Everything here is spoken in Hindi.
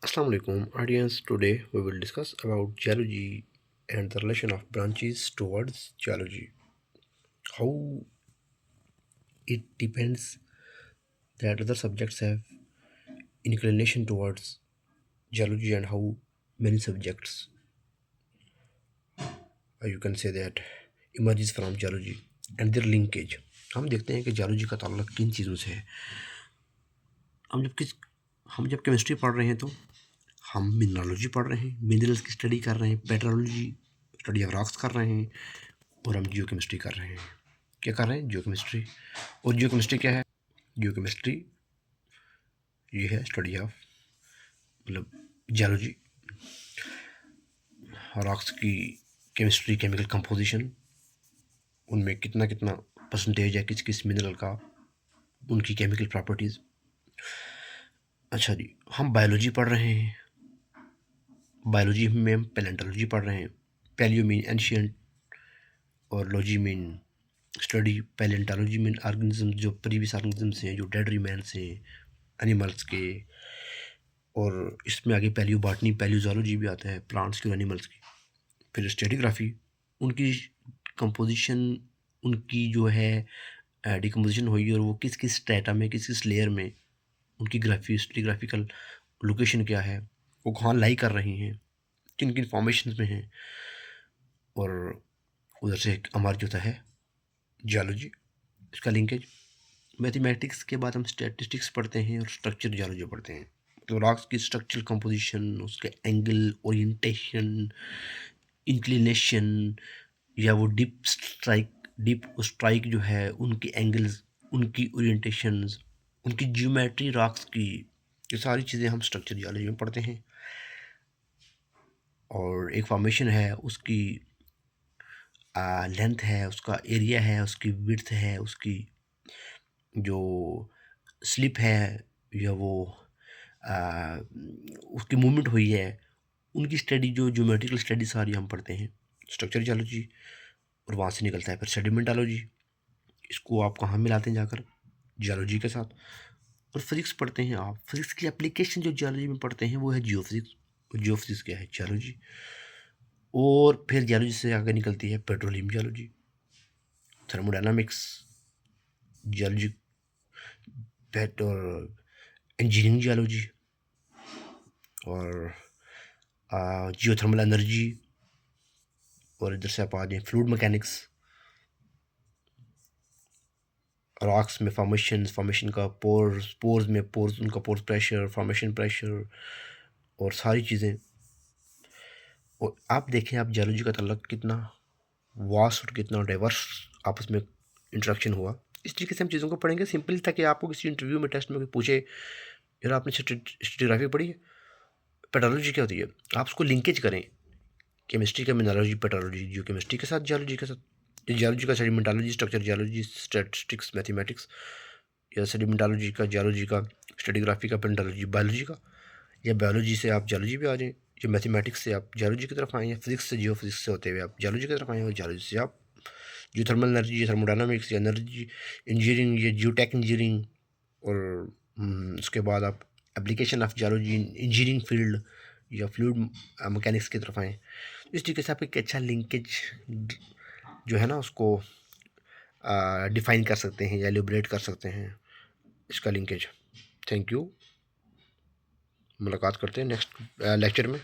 Assalamu alaikum audience. Today we will discuss about geology and the relation of branches towards geology. How it depends that other subjects have inclination towards geology and how many subjects you can say that emerges from geology and their linkage. हम देखते हैं कि जियोलॉजी का ताल्लुक किन चीज़ों से है। हम जब केमिस्ट्री पढ़ रहे हैं तो हम मिनरलोजी पढ़ रहे हैं, मिनरल्स की स्टडी कर रहे हैं, पेट्रोलॉजी स्टडी ऑफ रॉक्स कर रहे हैं, और हम जियो केमिस्ट्री कर रहे हैं। क्या कर रहे हैं? जियो केमिस्ट्री। और जियो केमिस्ट्री क्या है? जियो केमिस्ट्री ये है स्टडी ऑफ मतलब जियोलॉजी, रॉक्स की केमिस्ट्री, केमिकल कंपोजिशन, उनमें कितना कितना परसेंटेज है किस किस मिनरल का, उनकी केमिकल प्रॉपर्टीज़। अच्छा जी, हम बायोलॉजी पढ़ रहे हैं। बायोलॉजी में हम पैलेंटोलॉजी पढ़ रहे हैं। पैलियो मीन एंशियंट और logy mean study. Palaeontology mean organism जो प्रीवियस ऑर्गेनिज्म्स हैं, जो डेड रिमेन्स हैं एनिमल्स के। और इसमें आगे पैलियो बॉटनी, पैलियोजोलॉजी भी आता है, प्लांट्स की और एनिमल्स की। फिर स्ट्रेटिग्राफी, उनकी कंपोजिशन, उनकी जो है डिकम्पोजिशन हुई और वो किस किस स्ट्रेटा में, किस किस लेयर में, उनकी स्ट्रेटिग्राफिकल लोकेशन क्या है, वो कहाँ लाई कर रही हैं, किन किन फॉर्मेशन में हैं। और उधर से हमारा जो है जियोलॉजी, इसका लिंकेज। मैथमेटिक्स के बाद हम स्टैटिस्टिक्स पढ़ते हैं और स्ट्रक्चर जियोलॉजी पढ़ते हैं। तो रॉक्स की स्ट्रक्चरल कंपोजिशन, उसके एंगल, ओरिएंटेशन, इंक्लिनेशन, या वो डीप स्ट्राइक जो है, उनकी एंगल्स, उनकी ओरिएंटेशंस, उनकी ज्योमेट्री रॉक्स की, ये सारी चीज़ें हम स्ट्रक्चर जियोलॉजी में पढ़ते हैं। और एक फॉर्मेशन है, उसकी लेंथ है, उसका एरिया है, उसकी विड्थ है, उसकी जो स्लिप है, या वो उसकी मूवमेंट हुई है, उनकी स्टडी, जो ज्योमेट्रिकल स्टडी सारी हम पढ़ते हैं स्ट्रक्चर जियोलॉजी। और वहाँ से निकलता है फिर सेडिमेंटोलॉजी। इसको आप कहाँ मिलाते हैं जाकर? जियोलॉजी के साथ। और फिजिक्स पढ़ते हैं आप। फिजिक्स की एप्लीकेशन जो जियोलॉजी में पढ़ते हैं वो है जियोफिजिक्स। और जियोफिजिक्स क्या है? जियोलॉजी। और फिर जियोलॉजी से आगे निकलती है पेट्रोलियम जियोलॉजी, थर्मोडायनामिक्स जियोलॉजी, और इंजीनियरिंग जियोलॉजी, और जियोथर्मल एनर्जी। और इधर से आप आ जाए फ्लूइड मैकेनिक्स, रॉक्स में फॉर्मेशन का पोर्स में उनका पोर्स प्रेशर, फॉर्मेशन प्रेशर, और सारी चीज़ें। और आप देखें, आप जियोलॉजी का ताल्लुक कितना वास्ट और कितना डाइवर्स आपस में इंट्रैक्शन हुआ। इस तरीके से हम चीज़ों को पढ़ेंगे सिंपली, ताकि आपको किसी इंटरव्यू में, टेस्ट में कोई पूछे, यार आपने स्ट्रेटिग्राफी पढ़ी है, पेट्रोलॉजी क्या होती है, आप उसको लिंकेज करें केमिस्ट्री का मिनरलोजी, पेट्रोलॉजी, जियो केमिस्ट्री के साथ, जियोलॉजी के साथ। जियोलॉजी का सेडिमेंटोलॉजी, स्ट्रक्चर जियोलॉजी, स्टैटिस्टिक्स, मैथमेटिक्स, या सेडिमेंटोलॉजी का, जियोलॉजी का, स्ट्रेटिग्राफी का, पेंटोलॉजी बायोलॉजी का, या बायोलॉजी से आप जियोलॉजी पे आ जाएँ, या मैथमेटिक्स से आप जियोलॉजी की तरफ आएँ, या फिजिक्स से, जियो फिजिक्स से होते हुए आप जियोलॉजी की तरफ आएँ, और जियोलॉजी से आप जियोथर्मल एनर्जी, थर्मोडायनामिक्स, या एनर्जी इंजीनियरिंग, या जियोटेक इंजीनियरिंग। और उसके बाद आप application of geology engineering field या फ्लूइड मैकेनिक्स की तरफ आएँ। इस तरीके से आप एक अच्छा लिंकेज जो है ना, उसको डिफ़ाइन कर सकते हैं या एलिब्रेट कर सकते हैं, इसका लिंकेज। Thank you. मुलाकात करते हैं नेक्स्ट लेक्चर में।